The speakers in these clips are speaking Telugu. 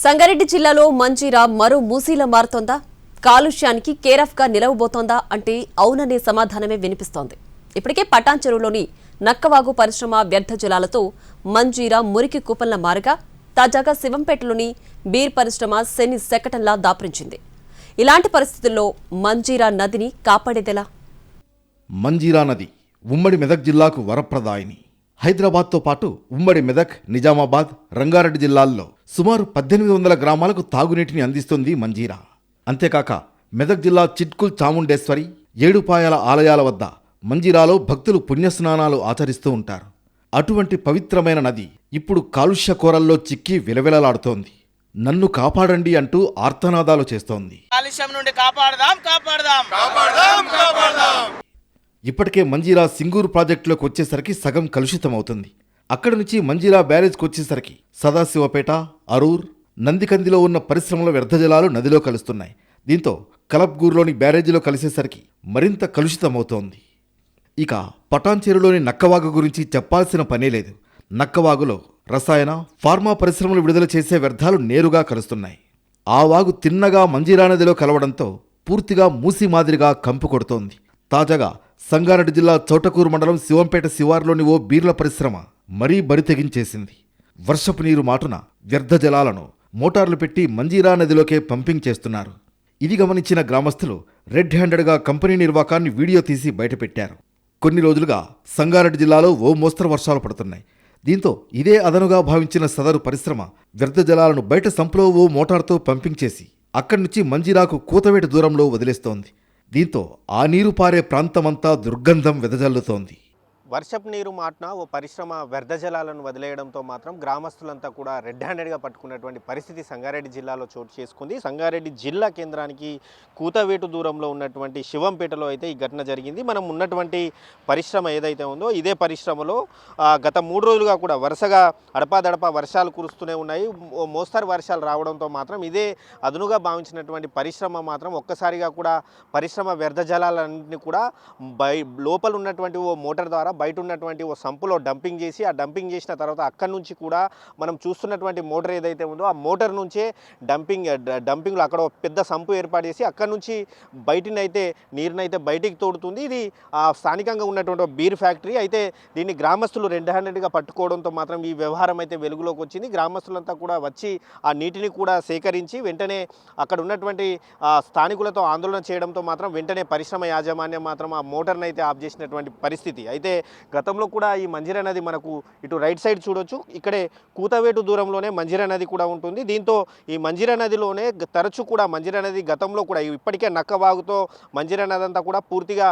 సంగారెడ్డి జిల్లాలో మంజీరా మరో మూసీలా మారుతోందా? కాలుష్యానికి కేరాఫ్గా నిలవబోతోందా అంటే అవుననే సమాధానమే వినిపిస్తోంది. ఇప్పటికే పటాన్ చెరువులోని నక్కవాగు పరిశ్రమ వ్యర్థ జలాలతో మంజీరా మురికి కూపంలా మారగా తాజాగా శివంపేటలోని బీర్ పరిశ్రమ శని శకటంలా దాపురించింది. ఇలాంటి పరిస్థితుల్లో మంజీరా నదిని కాపాడేదెలా? మంజీరా నది ఉమ్మడి మెదక్ జిల్లాకు వరప్రదాయిని. హైదరాబాద్తో పాటు ఉమ్మడి మెదక్, నిజామాబాద్, రంగారెడ్డి జిల్లాల్లో సుమారు 1800 గ్రామాలకు తాగునీటిని అందిస్తుంది మంజీరా. అంతేకాక మెదక్ జిల్లా చిట్కుల్ చాముండేశ్వరి, ఏడుపాయల ఆలయాల వద్ద మంజీరాలో భక్తులు పుణ్యస్నానాలు ఆచరిస్తూ ఉంటారు. అటువంటి పవిత్రమైన నది ఇప్పుడు కాలుష్య కోరల్లో చిక్కి విలవిలలాడుతోంది. నన్ను కాపాడండి అంటూ ఆర్తనాదాలు చేస్తోంది. ఇప్పటికే మంజీరా సింగూరు ప్రాజెక్టులోకి వచ్చేసరికి సగం కలుషితమవుతుంది. అక్కడి నుంచి మంజీరా బ్యారేజ్కి వచ్చేసరికి సదాశివపేట, అరూర్, నందికందిలో ఉన్న పరిశ్రమల వ్యర్థ జలాలు నదిలో కలుస్తున్నాయి. దీంతో కలప్గూర్లోని బ్యారేజీలో కలిసేసరికి మరింత కలుషితమవుతోంది. ఇక పటాన్ చెరువులోని నక్కవాగు గురించి చెప్పాల్సిన పనే లేదు. నక్కవాగులో రసాయన, ఫార్మా పరిశ్రమలు విడుదల చేసే వ్యర్థాలు నేరుగా కలుస్తున్నాయి. ఆ వాగు తిన్నగా మంజీరా నదిలో కలవడంతో పూర్తిగా మూసి మాదిరిగా కంపు కొడుతోంది. తాజాగా సంగారెడ్డి జిల్లా చౌటకూరు మండలం శివంపేట శివారులోని ఓ బీర్ల పరిశ్రమ మరీ బరి తెగించేసింది. వర్షపు నీరు మాటున వ్యర్థ జలాలను మోటార్లు పెట్టి మంజీరా నదిలోకే పంపింగ్ చేస్తున్నారు. ఇది గమనించిన గ్రామస్తులు రెడ్ హ్యాండెడ్గా కంపెనీ నిర్వాకాన్ని వీడియో తీసి బయటపెట్టారు. కొన్ని రోజులుగా సంగారెడ్డి జిల్లాలో ఓ మోస్తరు వర్షాలు పడుతున్నాయి. దీంతో ఇదే అదనుగా భావించిన సదరు పరిశ్రమ వ్యర్థ జలాలను బయట సంపులో ఓ మోటార్తో పంపింగ్ చేసి అక్కడి నుంచి మంజీరాకు కూతవేట దూరంలో వదిలేస్తోంది. దీంతో ఆ నీరు పారే ప్రాంతమంతా దుర్గంధం వెదజల్లుతోంది. వర్షపు నీరు మాటన ఓ పరిశ్రమ వ్యర్థ జలాలను వదిలేయడంతో మాత్రం గ్రామస్తులంతా కూడా రెడ్ హ్యాండెడ్గా పట్టుకున్నటువంటి పరిస్థితి సంగారెడ్డి జిల్లాలో చోటు చేసుకుంది. సంగారెడ్డి జిల్లా కేంద్రానికి కూతవేటు దూరంలో ఉన్నటువంటి శివంపేటలో అయితే ఈ ఘటన జరిగింది. మనం ఉన్నటువంటి పరిశ్రమ ఏదైతే ఉందో ఇదే పరిశ్రమలో గత 3 రోజులుగా కూడా వరుసగా అడపాదడపా వర్షాలు కురుస్తూనే ఉన్నాయి. మోస్తరు వర్షాలు రావడంతో మాత్రం ఇదే అదునుగా భావించినటువంటి పరిశ్రమ మాత్రం ఒక్కసారిగా కూడా పరిశ్రమ వ్యర్థ జలాలన్నింటినీ కూడా లోపల ఉన్నటువంటి ఓ మోటార్ ద్వారా బయట ఉన్నటువంటి ఓ సంపులో డంపింగ్ చేసి ఆ డంపింగ్ చేసిన తర్వాత అక్కడి నుంచి కూడా మనం చూస్తున్నటువంటి మోటార్ ఏదైతే ఉందో ఆ మోటార్ నుంచే డంపింగ్లో అక్కడ పెద్ద సంపు ఏర్పాటు చేసి అక్కడి నుంచి బయటనైతే నీరునైతే బయటికి తోడుతుంది. ఇది స్థానికంగా ఉన్నటువంటి బీర్ ఫ్యాక్టరీ అయితే దీన్ని గ్రామస్తులు రెడ్ హ్యాండెడ్గా పట్టుకోవడంతో మాత్రం ఈ వ్యవహారం అయితే వెలుగులోకి వచ్చింది. గ్రామస్తులంతా కూడా వచ్చి ఆ నీటిని కూడా సేకరించి వెంటనే అక్కడ ఉన్నటువంటి స్థానికులతో ఆందోళన చేయడంతో మాత్రం వెంటనే పరిశ్రమ యాజమాన్యం మాత్రం ఆ మోటార్ని అయితే ఆఫ్ చేసినటువంటి పరిస్థితి. అయితే గతంలో కూడా ఈ మంజీరా నది మనకు ఇటు రైట్ సైడ్ చూడొచ్చు, ఇక్కడే కూతవేటు దూరంలోనే మంజీరా నది కూడా ఉంటుంది. దీంతో ఈ మంజీరా నదిలోనే తరచూ కూడా మంజీరా నది గతంలో కూడా ఇప్పటికే నక్కవాగుతో మంజీరా నది అంతా కూడా పూర్తిగా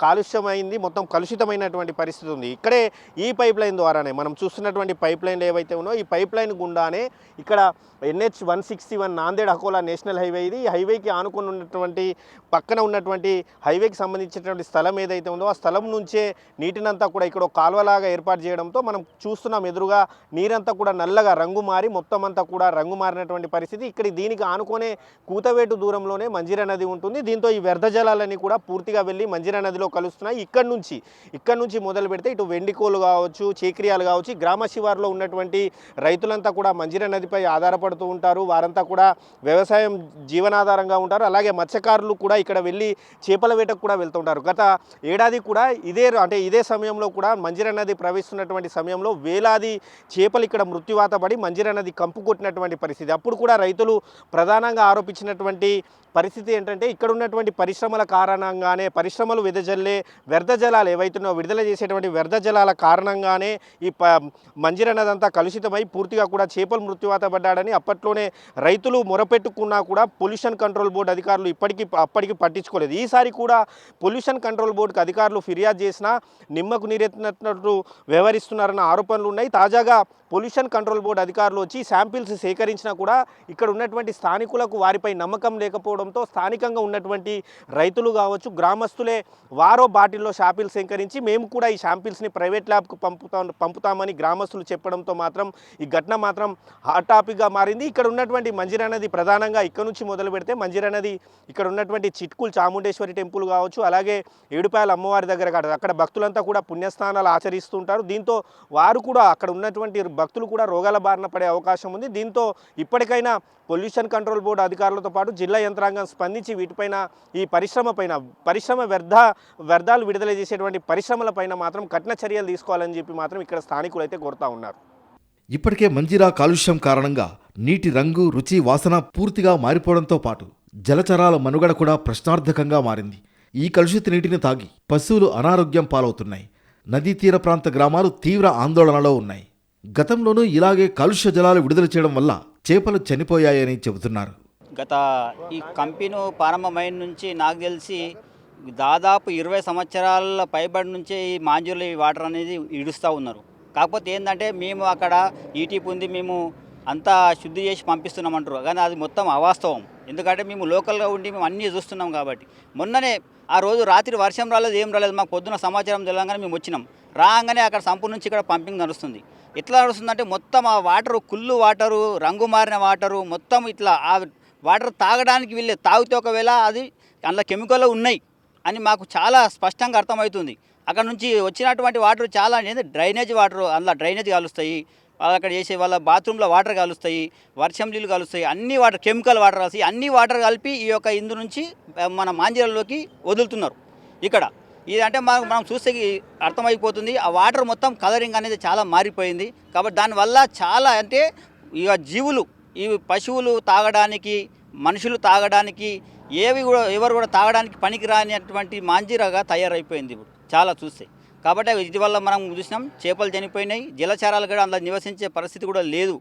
కాలుష్యమైంది, మొత్తం కలుషితమైనటువంటి పరిస్థితి ఉంది. ఇక్కడే ఈ పైప్ లైన్ ద్వారానే మనం చూస్తున్నటువంటి పైప్ లైన్లు ఏవైతే ఉన్నాయో ఈ పైప్ లైన్ గుండానే ఇక్కడ NH 161 Nanded Akola national highway ఇది. ఈ హైవేకి ఆనుకొని ఉన్నటువంటి పక్కన ఉన్నటువంటి హైవేకి సంబంధించినటువంటి స్థలం ఏదైతే ఉందో ఆ స్థలం నుంచే నీటినంతా కూడా ఇక్కడ కాలువలాగా ఏర్పాటు చేయడంతో మనం చూస్తున్నాం ఎదురుగా నీరంతా కూడా నల్లగా రంగు మారి మొత్తం అంతా కూడా రంగు మారినటువంటి పరిస్థితి. ఇక్కడ దీనికి ఆనుకునే కూతవేటు దూరంలోనే మంజీరా నది ఉంటుంది. దీంతో ఈ వ్యర్థ జలాలన్నీ కూడా పూర్తిగా వెళ్ళి మంజీరా నదిలో కలుస్తున్నాయి. ఇక్కడ నుంచి మొదలు పెడితే ఇటు వెండికోలు కావచ్చు, చేక్రియాలు కావచ్చు, గ్రామ శివారులో ఉన్నటువంటి రైతులంతా కూడా మంజీరా నదిపై ఆధారపడుతూ ఉంటారు. వారంతా కూడా వ్యవసాయం జీవనాధారంగా ఉంటారు. అలాగే మత్స్యకారులు కూడా ఇక్కడ వెళ్ళి చేపల వేటకు కూడా వెళ్తుంటారు. గత ఏడాది కూడా ఇదే సమయంలో కూడా మంజీరా నది ప్రవహిస్తున్నటువంటి సమయంలో వేలాది చేపలు ఇక్కడ మృత్యువాత పడి మంజీరా నది కంపు కొట్టినటువంటి పరిస్థితి. అప్పుడు కూడా రైతులు ప్రధానంగా ఆరోపించినటువంటి పరిస్థితి ఏంటంటే ఇక్కడ ఉన్నటువంటి పరిశ్రమల కారణంగానే పరిశ్రమలు వెదజల్లే వ్యర్థ జలాలు ఏవైతున్నాయో విడుదల చేసేటువంటి వ్యర్థ జలాల కారణంగానే ఈ మంజీరా నది అంతా కలుషితమై పూర్తిగా కూడా చేపలు మృత్యువాత పడ్డాడని అప్పట్లోనే రైతులు మొరపెట్టుకున్నా కూడా పొల్యూషన్ కంట్రోల్ బోర్డు అధికారులు అప్పటికి పట్టించుకోలేదు. ఈసారి కూడా పొల్యూషన్ కంట్రోల్ బోర్డుకి అధికారులు ఫిర్యాదు చేసినా నిమ్మకు నీరెత్తినట్లు వ్యవహరిస్తున్నారన్న ఆరోపణలు ఉన్నాయి. తాజాగా పొల్యూషన్ కంట్రోల్ బోర్డు అధికారులు వచ్చి శాంపిల్స్ సేకరించినా కూడా ఇక్కడ ఉన్నటువంటి స్థానికులకు వారిపై నమ్మకం లేకపోవడంతో స్థానికంగా ఉన్నటువంటి రైతులు కావచ్చు, గ్రామస్తులే వారో బాటిల్లో శాంపిల్స్ సేకరించి మేము కూడా ఈ శాంపిల్స్ని ప్రైవేట్ ల్యాబ్కు పంపుతామని గ్రామస్తులు చెప్పడంతో మాత్రం ఈ ఘటన మాత్రం హాట్ టాపిక్గా మారింది. ఇక్కడ ఉన్నటువంటి మంజీరా నది ప్రధానంగా ఇక్కడ నుంచి మొదలు పెడితే మంజీరా నది ఇక్కడ ఉన్నటువంటి చిట్కుల్ చాముండేశ్వరి టెంపుల్ కావచ్చు, అలాగే ఏడుపాయల అమ్మవారి దగ్గర అక్కడ భక్తులంతా కూడా పుణ్యస్నానాలు ఆచరిస్తుంటారు. దీంతో వారు కూడా అక్కడ ఉన్నటువంటి భక్తులు కూడా రోగాల బారిన పడే అవకాశం ఉంది. దీంతో ఇప్పటికైనా పొల్యూషన్ కంట్రోల్ బోర్డు అధికారులతో పాటు జిల్లా యంత్రాంగం స్పందించి వీటిపైన ఈ పరిశ్రమ వ్యర్థాలు విడుదల చేసేటువంటి పరిశ్రమలపైన మాత్రం కఠిన చర్యలు తీసుకోవాలని చెప్పి మాత్రం ఇక్కడ స్థానికులు అయితే కోరుతా ఉన్నారు. ఇప్పటికే మంజీరా కాలుష్యం కారణంగా నీటి రంగు, రుచి, వాసన పూర్తిగా మారిపోవడంతో పాటు జలచరాల మనుగడ కూడా ప్రశ్నార్థకంగా మారింది. ఈ కలుషిత నీటిని తాగి పశువులు అనారోగ్యం పాలవుతున్నాయి. నదీ తీర ప్రాంత గ్రామాలు తీవ్ర ఆందోళనలో ఉన్నాయి. గతంలోనూ ఇలాగే కాలుష్య జలాలు విడుదల చేయడం వల్ల చేపలు చనిపోయాయని చెబుతున్నారు. గత ఈ కంపెనీ ప్రారంభమైన నుంచి నాకు తెలిసి దాదాపు 20 సంవత్సరాల పైబడి నుంచే ఈ మాంజూర్లో ఈ వాటర్ అనేది ఇడుస్తూ ఉన్నారు. కాకపోతే ఏంటంటే మేము అక్కడ ఈటీ పొంది మేము అంతా శుద్ధి చేసి పంపిస్తున్నామంటారు, కానీ అది మొత్తం అవాస్తవం. ఎందుకంటే మేము లోకల్గా ఉండి మేము అన్నీ చూస్తున్నాం కాబట్టి. మొన్ననే ఆ రోజు రాత్రి వర్షం రాలేదు, ఏం రాలేదు, మాకు పొద్దున సమాచారం తెలియగానే మేము వచ్చినాం. రాగానే అక్కడ సంపు నుంచి ఇక్కడ పంపింగ్ నడుస్తుంది. ఎట్లా నడుస్తుందంటే మొత్తం ఆ వాటరు, కుళ్ళు వాటరు, రంగు మారిన వాటరు, మొత్తం ఇట్లా ఆ వాటర్ తాగడానికి వీళ్ళే తాగితే ఒకవేళ అది అందులో కెమికల్ ఉన్నాయి అని మాకు చాలా స్పష్టంగా అర్థమవుతుంది. అక్కడ నుంచి వచ్చినటువంటి వాటర్ చాలా డ్రైనేజ్ వాటర్, అందులో డ్రైనేజ్ కలుస్తాయి, వాళ్ళు అక్కడ చేసే వాళ్ళ బాత్రూంలో వాటర్ కలుస్తాయి, వర్షం నీళ్ళు కలుస్తాయి, అన్ని వాటర్ కెమికల్ వాటర్ కలిసి అన్ని వాటర్ కలిపి ఈ యొక్క ఇందు నుంచి మన మాంజీరాలోకి వదులుతున్నారు. ఇక్కడ ఇది అంటే మనం చూస్తే అర్థమైపోతుంది, ఆ వాటర్ మొత్తం కలరింగ్ అనేది చాలా మారిపోయింది. కాబట్టి దానివల్ల చాలా అంటే ఇక జీవులు, ఈ పశువులు తాగడానికి, మనుషులు తాగడానికి, ఎవరు కూడా తాగడానికి పనికిరానిటువంటి మాంజీరాగా తయారైపోయింది ఇప్పుడు చాలా చూస్తే. కాబట్టి ఇటీవల మనం చూసినాం, చేపలు చనిపోయినాయి, జలచరాలు కూడా అందులో నివసించే పరిస్థితి కూడా లేదు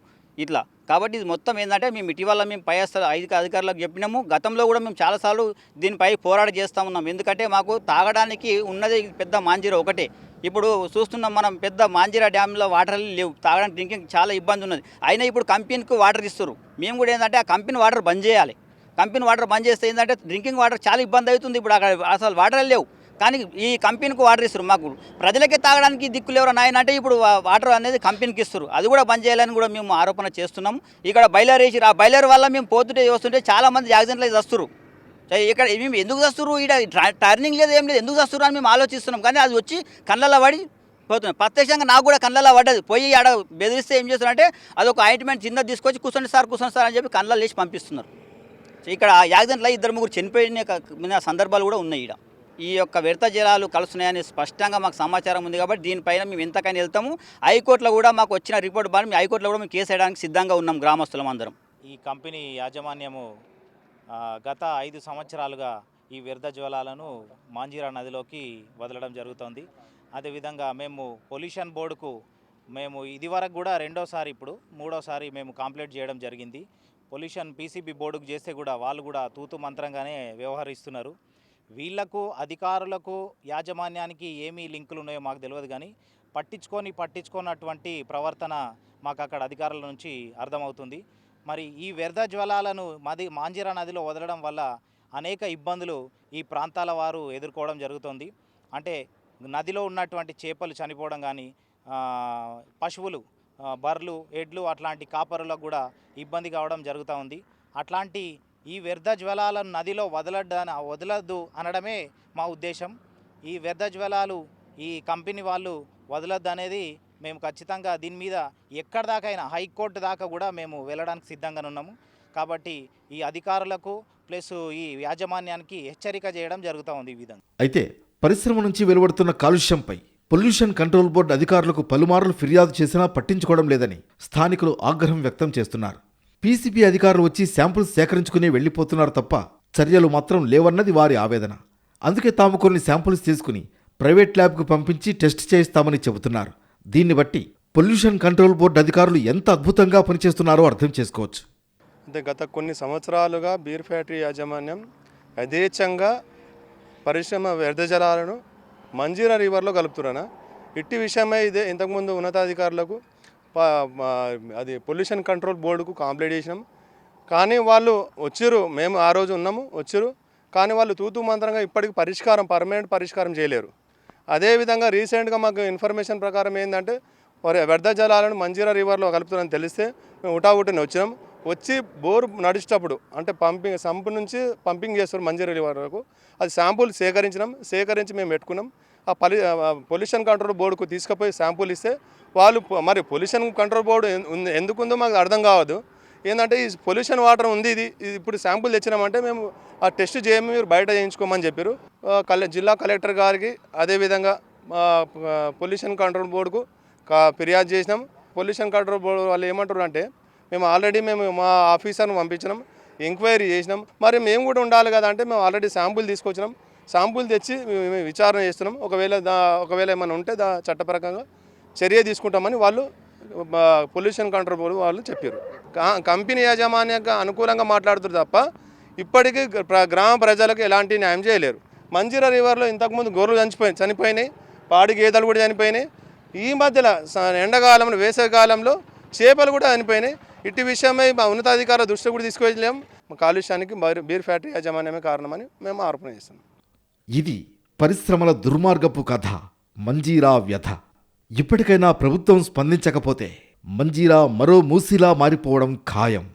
ఇట్లా. కాబట్టి ఇది మొత్తం ఏంటంటే మేము ఇటీవల మేము పై అధికారులకు చెప్పినాము. గతంలో కూడా మేము చాలాసార్లు దీనిపై పోరాట చేస్తూ ఉన్నాం. ఎందుకంటే మాకు తాగడానికి ఉన్నది పెద్ద మాంజీరా ఒకటే. ఇప్పుడు చూస్తున్నాం మనం, పెద్ద మాంజీరా డ్యామ్లో వాటర్ లేవు, తాగడానికి డ్రింకింగ్ చాలా ఇబ్బంది ఉన్నది. అయినా ఇప్పుడు కంపెనీకి వాటర్ ఇస్తారు. మేము కూడా ఏంటంటే ఆ కంపెనీ వాటర్ బంద్ చేయాలి. కంపెనీ వాటర్ బంద్ చేస్తే ఏంటంటే డ్రింకింగ్ వాటర్ చాలా ఇబ్బంది అవుతుంది. ఇప్పుడు అక్కడ అసలు వాటర్ లేవు, కానీ ఈ కంపెనీకి వాటర్ ఇస్తారు. మాకు ప్రజలకే తాగడానికి దిక్కులు ఎవరు నాయన అంటే ఇప్పుడు వాటర్ అనేది కంపెనీకి ఇస్తారు. అది కూడా బంద్ చేయాలని కూడా మేము ఆరోపణ చేస్తున్నాము. ఇక్కడ బైలర్ వేసి ఆ బైలర్ వల్ల మేము పోతుంటే వస్తుంటే చాలామంది యాక్సిడెంట్లు అయితే వస్తారు. ఇక్కడ మేము ఎందుకు వస్తారు, ఇక్కడ టర్నింగ్ లేదు, ఏం లేదు, ఎందుకు వస్తారు అని మేము ఆలోచిస్తున్నాం. కానీ అది వచ్చి కళ్ళల్లో పడి పోతున్నాం. ప్రత్యక్షంగా నాకు కూడా కళ్ళల్లో పడ్డది. పోయి ఆడ బెదిరిస్తే ఏం చేస్తున్నారంటే అదొక ఆయింట్మెంట్ చిన్నది తీసుకొచ్చి కూర్చోండి సార్ అని చెప్పి కళ్ళల్లో వేసి పంపిస్తున్నారు. ఇక్కడ యాక్సిడెంట్లో 2-3 చనిపోయిన సందర్భాలు కూడా ఉన్నాయి. ఇక్కడ ఈ యొక్క వ్యర్థ జలాలు కలుస్తున్నాయని స్పష్టంగా మాకు సమాచారం ఉంది. కాబట్టి దీనిపైన మేము ఎంతకైనా వెళ్తాము. హైకోర్టులో కూడా మాకు వచ్చిన రిపోర్ట్ బాగా మేము హైకోర్టులో కూడా మేము కేసు వేయడానికి సిద్ధంగా ఉన్నాం గ్రామస్తులం అందరం. ఈ కంపెనీ యాజమాన్యము గత 5 సంవత్సరాలుగా ఈ వ్యర్థ జ్వాలాలను మాంజీరా నదిలోకి వదలడం జరుగుతుంది. అదేవిధంగా మేము పొల్యూషన్ బోర్డుకు మేము ఇదివరకు కూడా రెండోసారి, ఇప్పుడు మూడోసారి మేము కంప్లైంట్ చేయడం జరిగింది. పొల్యూషన్ పీసీబీ బోర్డుకు చేస్తే కూడా వాళ్ళు కూడా తూతు మంత్రంగానే వ్యవహరిస్తున్నారు. వీళ్లకు, అధికారులకు, యాజమాన్యానికి ఏమీ లింకులు ఉన్నాయో మాకు తెలియదు, కానీ పట్టించుకోనటువంటి ప్రవర్తన మాకు అక్కడ అధికారుల నుంచి అర్థమవుతుంది. మరి ఈ వ్యర్థ జ్వాలాలను మాంజీరా నదిలో వదలడం వల్ల అనేక ఇబ్బందులు ఈ ప్రాంతాల వారు ఎదుర్కోవడం జరుగుతుంది. అంటే నదిలో ఉన్నటువంటి చేపలు చనిపోవడం కానీ, పశువులు, బర్రెలు, ఎడ్లు అట్లాంటి కాపరులకు కూడా ఇబ్బంది కావడం జరుగుతూ ఉంది. అట్లాంటి ఈ వ్యర్థ జ్వాలాలను నదిలో వదలద్దు అనడమే మా ఉద్దేశం. ఈ వ్యర్థ జ్వాలాలు ఈ కంపెనీ వాళ్ళు వదలద్దు అనేది మేము ఖచ్చితంగా దీని మీద ఎక్కడి దాకైనా హైకోర్టు దాకా కూడా మేము వెళ్ళడానికి సిద్ధంగా ఉన్నాము. కాబట్టి ఈ అధికారులకు ప్లస్ ఈ యాజమాన్యానికి హెచ్చరిక చేయడం జరుగుతూ ఉంది ఈ విధంగా. అయితే పరిశ్రమ నుంచి వెలువడుతున్న కాలుష్యంపై పొల్యూషన్ కంట్రోల్ బోర్డు అధికారులకు పలుమార్లు ఫిర్యాదు చేసినా పట్టించుకోవడం లేదని స్థానికులు ఆగ్రహం వ్యక్తం చేస్తున్నారు. పీసీబీ అధికారులు వచ్చి శాంపుల్స్ సేకరించుకుని వెళ్లిపోతున్నారు తప్ప చర్యలు మాత్రం లేవన్నది వారి ఆవేదన. అందుకే తాము కొన్ని శాంపుల్స్ తీసుకుని ప్రైవేట్ ల్యాబ్కు పంపించి టెస్ట్ చేయిస్తామని చెబుతున్నారు. దీన్ని బట్టి పొల్యూషన్ కంట్రోల్ బోర్డు అధికారులు ఎంత అద్భుతంగా పనిచేస్తున్నారో అర్థం చేసుకోవచ్చు. అంటే గత కొన్ని సంవత్సరాలుగా బీర్ ఫ్యాక్టరీ యాజమాన్యం యథేచ్ఛంగా పరిశ్రమ వ్యర్థ జలాలను మంజీరా రివర్లో కలుపుతున్నా. ఇట్టి విషయమై ఇదే ఇంతకుముందు ఉన్నతాధికారులకు అది పొల్యూషన్ కంట్రోల్ బోర్డుకు కంప్లైంట్ చేసినాం. కానీ వాళ్ళు వచ్చారు, మేము ఆ రోజు ఉన్నాము, వచ్చారు. కానీ వాళ్ళు తూతూ మంత్రంగా ఇప్పటికి పర్మనెంట్ పరిష్కారం చేయలేరు. అదేవిధంగా రీసెంట్గా మాకు ఇన్ఫర్మేషన్ ప్రకారం ఏంటంటే వ్యర్థ జలాలను మంజీరా రివర్లో కలుపుతున్నారని తెలిస్తే మేము ఉటావుటిని వచ్చినాం. వచ్చి బోర్ నడిచేటప్పుడు అంటే సంపు నుంచి పంపింగ్ చేస్తారు మంజీరా రివర్ వరకు. అది శాంపుల్ సేకరించి మేము పెట్టుకున్నాం. పొల్యూషన్ కంట్రోల్ బోర్డుకు తీసుకుపోయి శాంపుల్ ఇస్తే వాళ్ళు మరి పొల్యూషన్ కంట్రోల్ బోర్డు ఎందుకుందో మాకు అర్థం కావద్దు. ఏంటంటే ఈ పొల్యూషన్ వాటర్ ఉంది, ఇది ఇప్పుడు శాంపుల్ తెచ్చినామంటే మేము ఆ టెస్ట్ చేయము, మీరు బయట చేయించుకోమని చెప్పారు. జిల్లా కలెక్టర్ గారికి అదేవిధంగా పొల్యూషన్ కంట్రోల్ బోర్డుకు ఫిర్యాదు చేసినాం. పొల్యూషన్ కంట్రోల్ బోర్డు వాళ్ళు ఏమంటారు అంటే మేము ఆల్రెడీ మా ఆఫీసర్ను పంపించినాం, ఎంక్వైరీ చేసినాం, మరి మేము కూడా ఉండాలి కదా అంటే మేము ఆల్రెడీ శాంపుల్ తీసుకొచ్చినాం, శాంపుల్ తెచ్చి మేము విచారణ చేస్తున్నాం. ఒకవేళ ఏమైనా ఉంటే చట్టపరంగా చర్య తీసుకుంటామని వాళ్ళు పొల్యూషన్ కంట్రోల్ బోర్డు వాళ్ళు చెప్పారు. కంపెనీ యాజమాన్యంగా అనుకూలంగా మాట్లాడుతారు తప్ప ఇప్పటికీ గ్రామ ప్రజలకు ఎలాంటి న్యాయం చేయలేరు. మంజీరా రివర్లో ఇంతకుముందు గొర్రెలు చనిపోయినాయి, పాడి గేదెలు కూడా చనిపోయినాయి. ఈ మధ్యలో ఎండాకాలంలో వేసవికాలంలో చేపలు కూడా చనిపోయినాయి. ఇట్టి విషయమై మా ఉన్నతాధికారుల దృష్టి కూడా తీసుకువెళ్ళాం. కాలుష్యానికి బీర్ ఫ్యాక్టరీ యాజమాన్యమే కారణమని మేము ఆరోపణ చేస్తున్నాం. ఇది పరిశ్రమల దుర్మార్గపు కథ, మంజీరా వ్యధ. ఇప్పటికైనా ప్రభుత్వం స్పందించకపోతే మంజీరా మరో మూసీలా మారిపోవడం ఖాయం.